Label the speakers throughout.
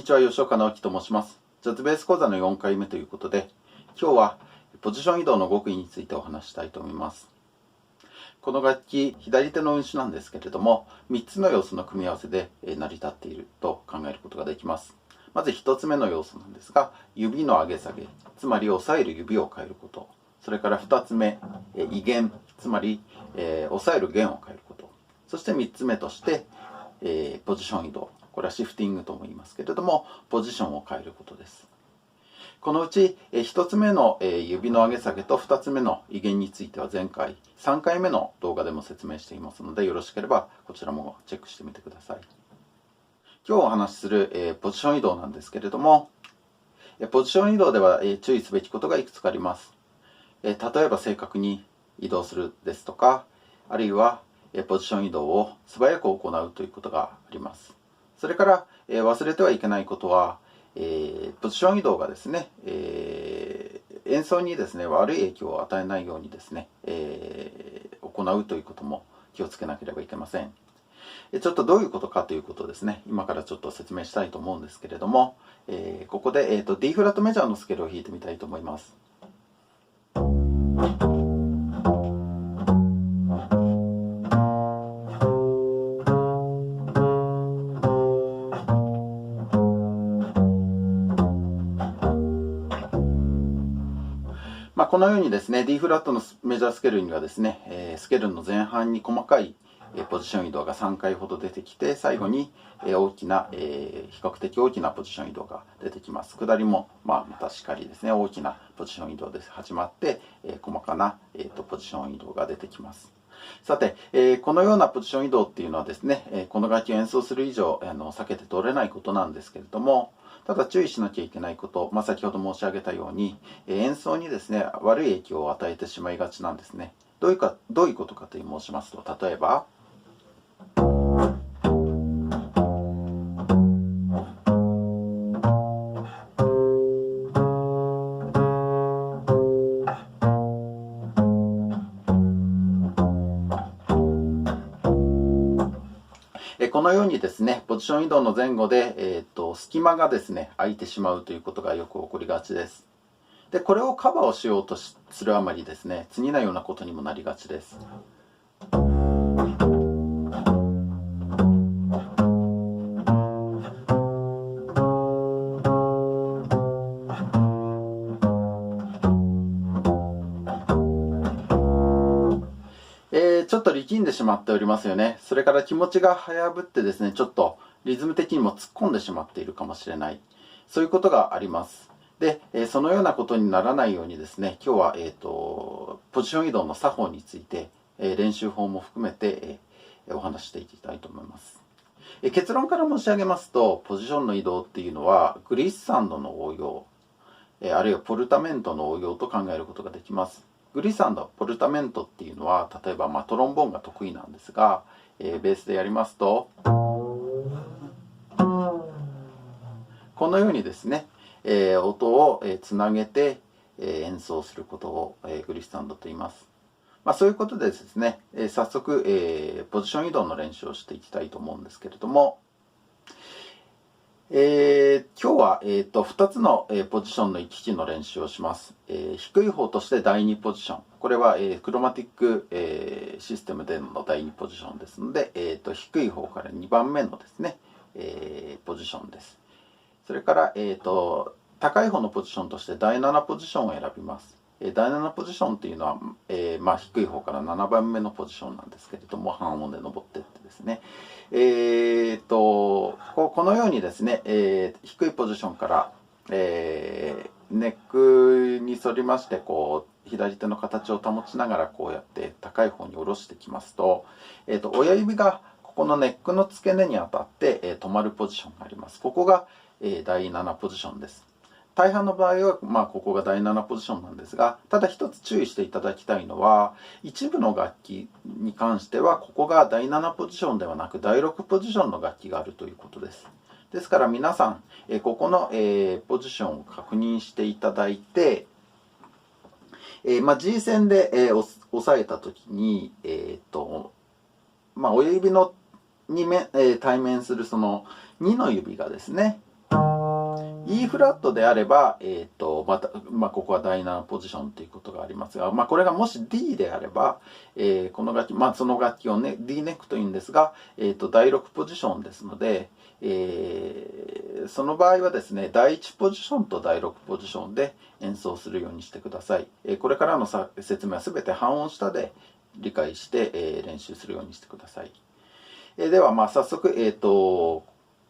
Speaker 1: ちは、吉岡直樹と申します。ジャズベース講座の4回目ということで、今日はポジション移動の極意についてお話したいと思います。この楽器、左手の運指なんですけれども、3つの要素の組み合わせで成り立っていると考えることができます。まず1つ目の要素なんですが、指の上げ下げ、つまり押さえる指を変えること。それから2つ目、移弦、つまり押さえる弦を変えること。そして3つ目として、ポジション移動。これはシフティングとも言いますけれども、ポジションを変えることです。このうち1つ目の指の上げ下げと2つ目の移弦については前回3回目の動画でも説明していますので、よろしければこちらもチェックしてみてください。今日お話しするポジション移動なんですけれども、ポジション移動では注意すべきことがいくつかあります。例えば正確に移動するですとか、あるいはポジション移動を素早く行うということがあります。それから忘れてはいけないことは、ポジション移動がですね、演奏にですね悪い影響を与えないようにですね、行うということも気をつけなければいけません。ちょっとどういうことかということをですね、今からちょっと説明したいと思うんですけれども、ここで、D フラットメジャーのスケールを弾いてみたいと思います。このようにですね、D フラットのメジャースケールにはですね、スケールの前半に細かいポジション移動が3回ほど出てきて、最後に大きな、比較的大きなポジション移動が出てきます。下りもまたしかりですね、大きなポジション移動で始まって、細かなポジション移動が出てきます。さて、このようなポジション移動っていうのはですね、この楽器を演奏する以上避けて通れないことなんですけれども、ただ注意しなきゃいけないこと、先ほど申し上げたように、演奏にですね悪い影響を与えてしまいがちなんですね。どういうことかと申しますと、例えばこのようにですね、ポジション移動の前後で、隙間がですね、空いてしまうということがよく起こりがちです。で、これをカバーをしようとするあまりですね、次のようなことにもなりがちです。ちょっと力んでしまっておりますよね。それから気持ちが早ぶってですね、ちょっとリズム的にも突っ込んでしまっているかもしれない。そういうことがあります。で、そのようなことにならないようにですね、今日は、ポジション移動の作法について、練習法も含めて、お話ししていきたいと思います。結論から申し上げますと、ポジションの移動っていうのは、グリッサンドの応用、あるいはポルタメントの応用と考えることができます。グリッサンド、ポルタメントっていうのは、例えばトロンボーンが得意なんですが、ベースでやりますと、このようにですね、音をつなげて演奏することをグリッサンドと言います。そういうことでですね、早速ポジション移動の練習をしていきたいと思うんですけれども、今日は2つのポジションの行き来の練習をします。低い方として第2ポジション。これはクロマティックシステムでの第2ポジションですので、低い方から2番目のですね、ポジションです。それから、高い方のポジションとして第7ポジションを選びます。第7ポジションっていうのは、低い方から7番目のポジションなんですけれども、半音で登っていってですね、このようにですね、低いポジションから、ネックに反りまして左手の形を保ちながらこうやって高い方に下ろしてきますと、親指がここのネックの付け根に当たって、止まるポジションがあります。ここが、第7ポジションです。大半の場合は、ここが第7ポジションなんですが、ただ一つ注意していただきたいのは、一部の楽器に関しては、ここが第7ポジションではなく、第6ポジションの楽器があるということです。ですから皆さん、ここの、ポジションを確認していただいて、G 線で、押さえたときに、親指のに対面するその2の指がですね、E フラットであれば、ここは第7ポジションということがありますが、これがもし D であれば、この楽器、その楽器をね、D ネックというんですが、第6ポジションですので、その場合はですね、第1ポジションと第6ポジションで演奏するようにしてください。これからの説明はすべて半音下で理解して、練習するようにしてください。では、早速、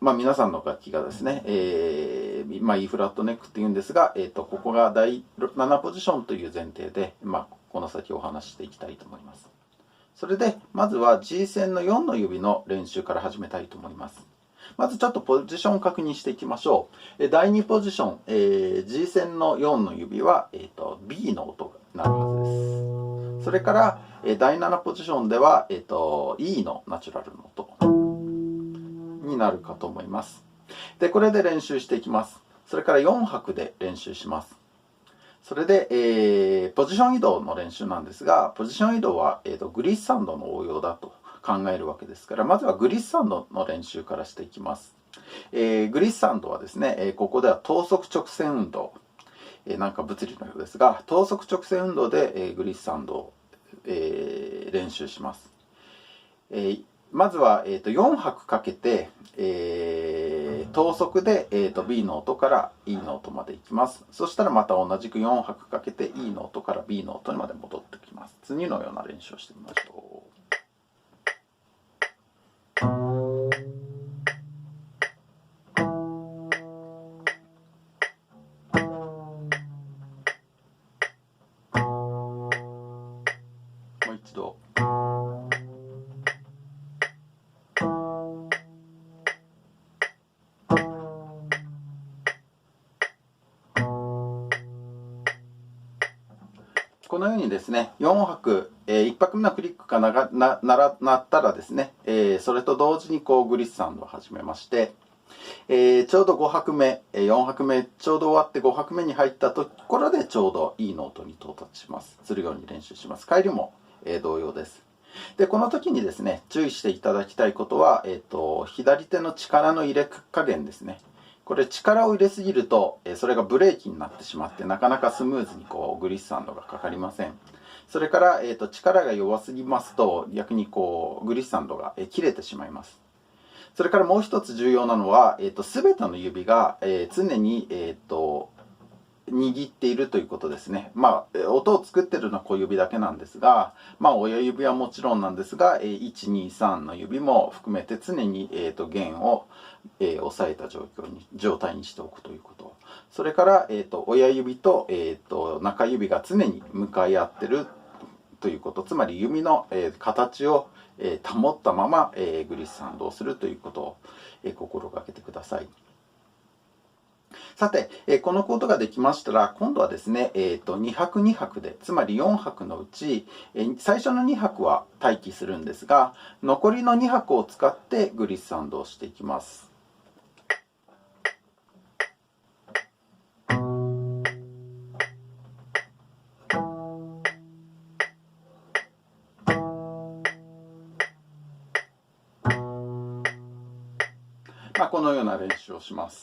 Speaker 1: 皆さんの楽器がですね、E フラットネックっていうんですが、ここが第7ポジションという前提で、この先お話ししていきたいと思います。それで、まずは G 線の4の指の練習から始めたいと思います。まずちょっとポジションを確認していきましょう。第2ポジション、G 線の4の指は、B の音が鳴るはずです。それから、第7ポジションでは、E のナチュラルの音になるかと思います。で、これで練習していきます。それから4拍で練習します。それで、ポジション移動の練習なんですが、ポジション移動は、グリッサンドの応用だと考えるわけですから、まずはグリッサンドの練習からしていきます。グリッサンドはですね、ここでは等速直線運動、なんか物理のようですが、等速直線運動で、グリッサンドを、練習します。まずは、4拍かけて、等速で、B の音から E の音までいきます。そしたらまた同じく4拍かけて E の音から B の音まで戻ってきます。次のような練習をしてみましょう。もう一度。このようにですね、4拍、1拍目のクリックが鳴ったらですね、それと同時にこうグリッサンドを始めまして、ちょうど5拍目、4拍目ちょうど終わって5拍目に入ったところでちょうど E の音に到達するように練習します。帰りも、同様です。で、この時にですね、注意していただきたいことは、左手の力の入れ加減ですね。これ力を入れすぎると、それがブレーキになってしまって、なかなかスムーズにこうグリッサンドがかかりません。それから、力が弱すぎますと、逆にこうグリッサンドが切れてしまいます。それからもう一つ重要なのは、すべての指が、常に、握っているということですね。音を作ってるのは小指だけなんですが、親指はもちろんなんですが、1、2、3の指も含めて常に、弦を、押さえた状態にしておくということ。それから、親指と、中指が常に向かい合ってるということ。つまり指の、形を、保ったまま、グリッサンドをするということを、心がけてください。さて、このことができましたら、今度はですね、2拍2拍で、つまり4拍のうち、最初の2拍は待機するんですが、残りの2拍を使ってグリッサンドをしていきます。このような練習をします。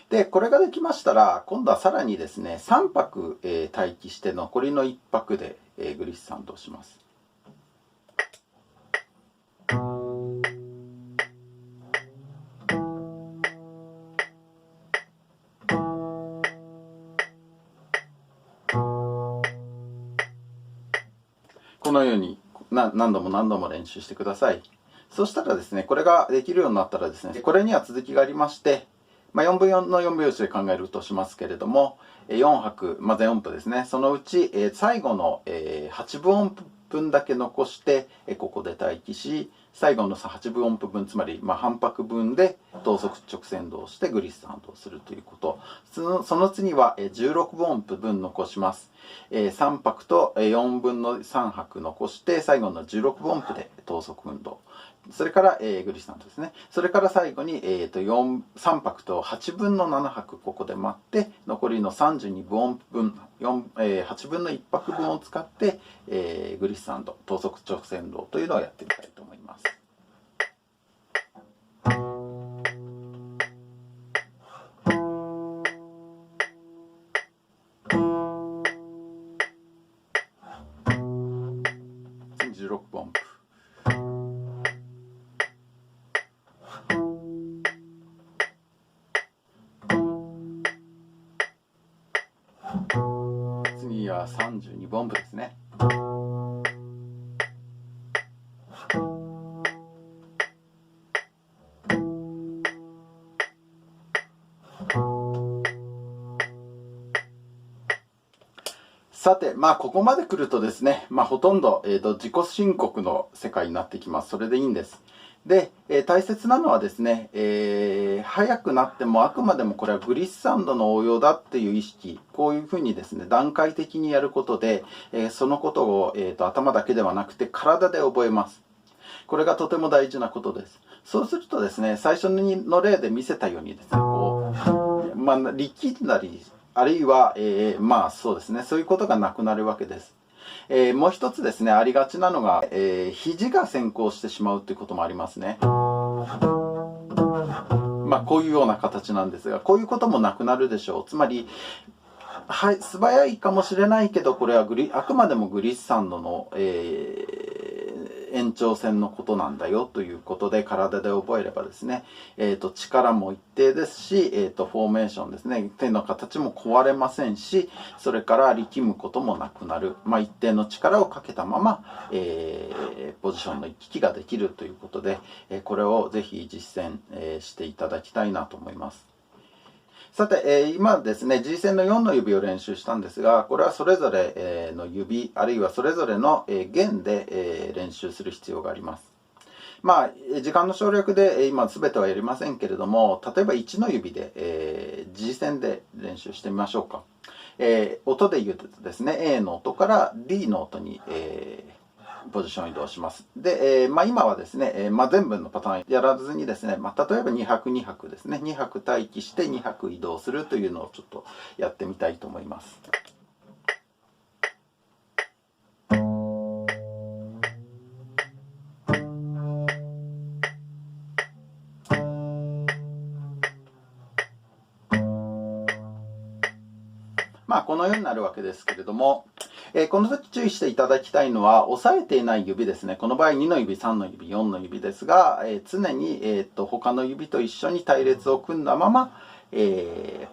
Speaker 1: で、これができましたら、今度はさらにですね、3拍、待機して残りの1拍で、グリッサンドをします。このように何度も何度も練習してください。そしたらですね、これができるようになったらですね、これには続きがありまして、4分4の4拍子で考えるとしますけれども、4拍、全音符ですね、そのうち最後の8分音符分だけ残して、ここで待機し、最後の8分音符分、つまり半拍分で等速直線動をしてグリッサンドをするということ。その次は16分音符分残します。3拍と4分の3拍残して、最後の16分音符で等速運動。それから、グリッサンドですね。それから最後に、3拍と8分の7拍ここで待って、残りの32分音符分、8分の1拍分を使って、グリッサンド、等速直線動というのをやってみたいと思います。16分音符。次は32分音符ですね。さて、ここまで来るとですね、ほとんど、自己申告の世界になってきます。それでいいんです。で、大切なのはですね、速くなってもあくまでもこれはグリッサンドの応用だっていう意識、こういうふうにですね、段階的にやることで、そのことを、頭だけではなくて体で覚えます。これがとても大事なことです。そうするとですね、最初の例で見せたようにですね、力んだり、あるいは、そうですね、そういうことがなくなるわけです。もう一つですね、ありがちなのが、肘が先行してしまうということもありますね。こういうような形なんですが、こういうこともなくなるでしょう。つまり、はい、素早いかもしれないけど、これはあくまでもグリッサンドの、延長線のことなんだよということで体で覚えればですね、力も一定ですし、フォーメーションですね、手の形も壊れませんし、それから力むこともなくなる、一定の力をかけたまま、ポジションの行き来ができるということで、これをぜひ実践、していただきたいなと思います。さて、今ですね、G 線の4の指を練習したんですが、これはそれぞれの指、あるいはそれぞれの弦で練習する必要があります。時間の省略で今全てはやりませんけれども、例えば1の指で G 線で練習してみましょうか。音で言うとですね、A の音から D の音に、ポジション移動します。で、今はですね、全部のパターンやらずにですね、例えば2拍2拍ですね、2拍待機して2拍移動するというのをちょっとやってみたいと思います。このようになるわけですけれども、この時注意していただきたいのは、押さえていない指ですね。この場合2の指、3の指、4の指ですが、常に、他の指と一緒に隊列を組んだまま、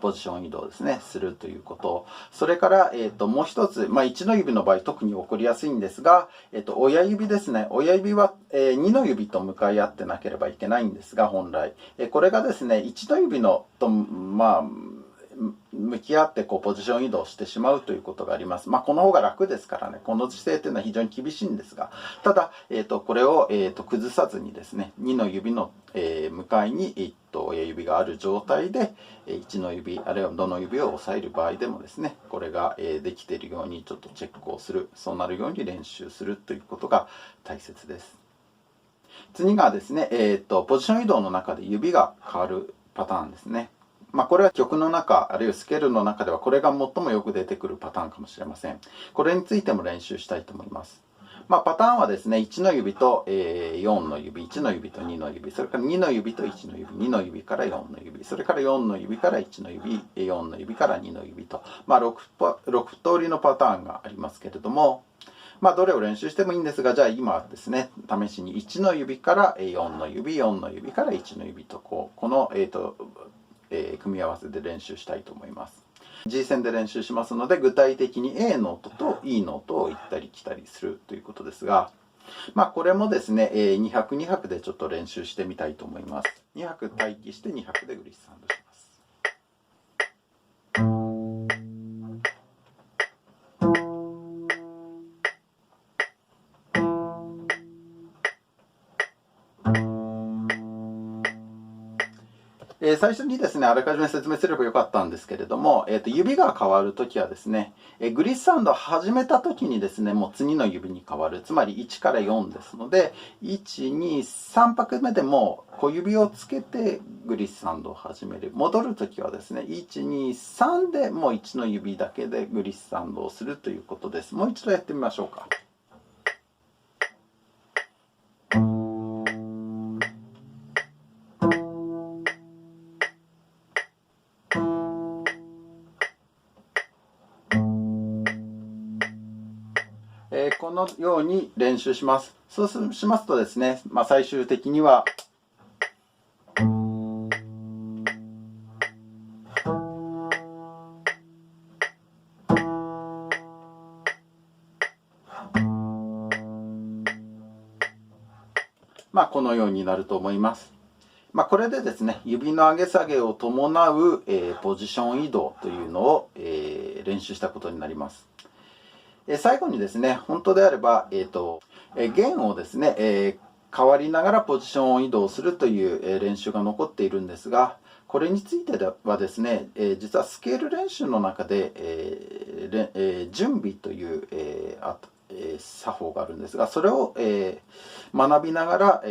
Speaker 1: ポジション移動ですね、するということ。それから、もう一つ、1の指の場合特に起こりやすいんですが、親指ですね。親指は、2の指と向かい合ってなければいけないんですが、本来。これがですね、1の指のと、向き合ってポジション移動してしまうということがあります。この方が楽ですからね、この姿勢というのは非常に厳しいんですが、ただ、これを、崩さずにですね、2の指の、向かいに、親指がある状態で、1の指、あるいはどの指を押さえる場合でもですね、これが、できているようにちょっとチェックをする、そうなるように練習するということが大切です。次がですね、ポジション移動の中で指が変わるパターンですね。これは曲の中、あるいはスケールの中ではこれが最もよく出てくるパターンかもしれません。これについても練習したいと思います。パターンはですね、1の指と4の指、1の指と2の指、それから2の指と1の指、2の指から4の指、それから4の指から1の指、4の指から2の指と、6通りのパターンがありますけれども、どれを練習してもいいんですが、じゃあ今はですね、試しに1の指から4の指、4の指から1の指と、この、組み合わせで練習したいと思います。G 線で練習しますので、具体的に A の音と E の音を行ったり来たりするということですが、これもですね、2拍2拍でちょっと練習してみたいと思います。2拍待機して2拍でグリッサンドします。最初にですね、あらかじめ説明すればよかったんですけれども、指が変わるときはですね、グリッサンドを始めたときにですね、もう次の指に変わる。つまり1から4ですので、1、2、3拍目でも小指をつけてグリッサンドを始める。戻るときはですね、1、2、3でもう1の指だけでグリッサンドをするということです。もう一度やってみましょうか。このように練習します。そうしますとですね、最終的にはこのようになると思います。これでですね、指の上げ下げを伴う、ポジション移動というのを、練習したことになります。最後にですね、本当であれば、弦をですね、変わりながらポジションを移動するという、練習が残っているんですが、これについてはですね、実はスケール練習の中で、準備という、作法があるんですが、それを、学びながら、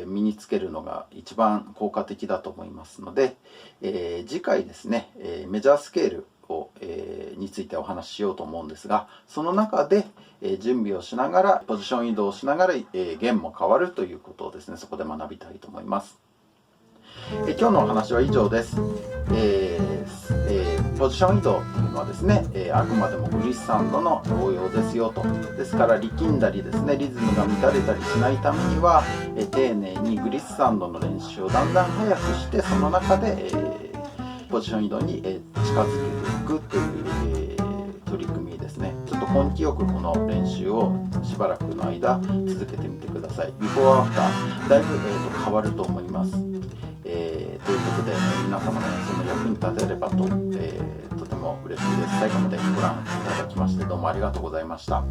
Speaker 1: 身につけるのが一番効果的だと思いますので、次回ですね、メジャースケールについてお話ししようと思うんですが、その中で、準備をしながらポジション移動をしながら、弦も変わるということをですね、そこで学びたいと思います。今日のお話は以上です。ポジション移動というのはですね、あくまでもグリッサンドの応用ですよと。ですから力んだりですね、リズムが乱れたりしないためには、丁寧にグリッサンドの練習をだんだん速くして、その中で、ポジション移動に、近づけていくという、取り組みですね。ちょっと根気よくこの練習をしばらくの間続けてみてください。ビフォーアフターだいぶ、変わると思います。ということで、皆様のその役に立てればと、とても嬉しいです。最後までご覧いただきましてどうもありがとうございました。